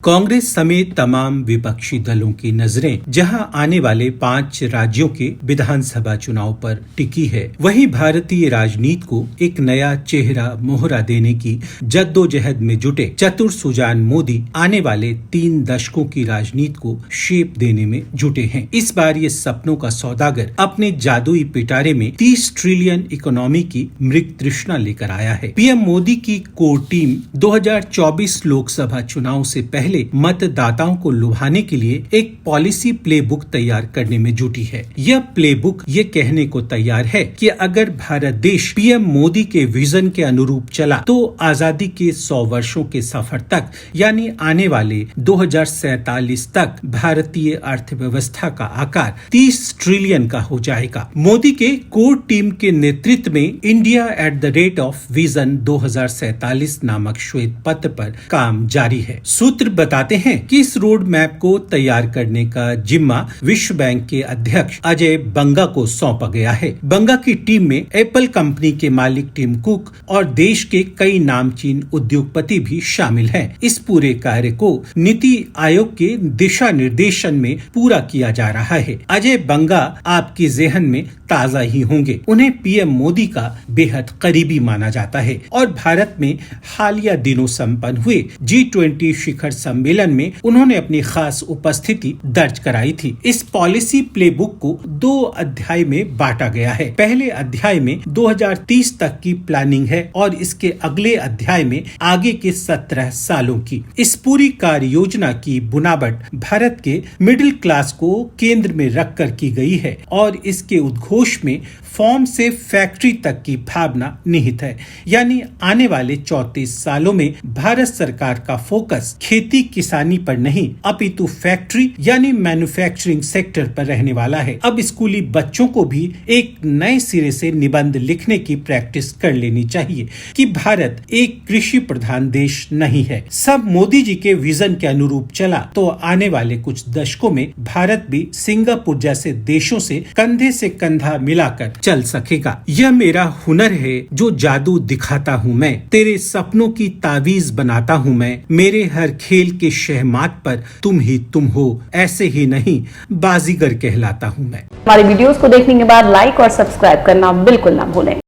कांग्रेस समेत तमाम विपक्षी दलों की नजरें जहां आने वाले 5 राज्यों के विधानसभा चुनाव पर टिकी है, वहीं भारतीय राजनीति को एक नया चेहरा मोहरा देने की जद्दोजहद में जुटे चतुर सुजान मोदी आने वाले 3 दशकों की राजनीति को शेप देने में जुटे हैं। इस बार ये सपनों का सौदागर अपने जादुई पिटारे में 30 ट्रिलियन इकोनॉमी की मृग तृष्णा लेकर आया है। पीएम मोदी की कोर टीम 2024 लोकसभा चुनाव से पहले मतदाताओं को लुभाने के लिए एक पॉलिसी प्लेबुक तैयार करने में जुटी है। यह प्लेबुक ये कहने को तैयार है कि अगर भारत देश पीएम मोदी के विजन के अनुरूप चला तो आजादी के 100 वर्षों के सफर तक यानी आने वाले 2047 तक भारतीय अर्थव्यवस्था का आकार 30 ट्रिलियन का हो जाएगा। मोदी के कोर टीम के नेतृत्व में India at the rate of vision 2047 नामक श्वेत पत्र पर काम जारी है। सूत्र बताते हैं कि इस रोड मैप को तैयार करने का जिम्मा विश्व बैंक के अध्यक्ष अजय बंगा को सौंपा गया है। बंगा की टीम में एप्पल कंपनी के मालिक टिम कुक और देश के कई नामचीन उद्योगपति भी शामिल हैं। इस पूरे कार्य को नीति आयोग के दिशा निर्देशन में पूरा किया जा रहा है। अजय बंगा आपके ज़हन में ताजा ही होंगे। उन्हें पीएम मोदी का बेहद करीबी माना जाता है और भारत में हालिया दिनों संपन्न हुए G20 शिखर सम्मेलन में उन्होंने अपनी खास उपस्थिति दर्ज कराई थी। इस पॉलिसी प्लेबुक को 2 अध्याय में बांटा गया है। पहले अध्याय में 2030 तक की प्लानिंग है और इसके अगले अध्याय में आगे के 17 सालों की। इस पूरी कार्य योजना की बुनावट भारत के मिडिल क्लास को केंद्र में रखकर की गई है और इसके उद्घोष में फॉर्म से फैक्ट्री तक की भावना निहित है। यानी आने वाले 34 सालों में भारत सरकार का फोकस खेती किसानी पर नहीं अपितु फैक्ट्री यानी मैन्युफैक्चरिंग सेक्टर पर रहने वाला है। अब स्कूली बच्चों को भी एक नए सिरे से निबंध लिखने की प्रैक्टिस कर लेनी चाहिए कि भारत एक कृषि प्रधान देश नहीं है। सब मोदी जी के विजन के अनुरूप चला तो आने वाले कुछ दशकों में भारत भी सिंगापुर जैसे देशों से कंधा मिलाकर चल सकेगा। यह मेरा हुनर है जो जादू दिखाता हूँ मैं, तेरे सपनों की तावीज बनाता हूँ मैं, मेरे हर खेल के शहमात पर तुम ही तुम हो, ऐसे ही नहीं बाजीगर कहलाता हूँ मैं। हमारे वीडियोस को देखने के बाद लाइक और सब्सक्राइब करना बिल्कुल ना भूलें।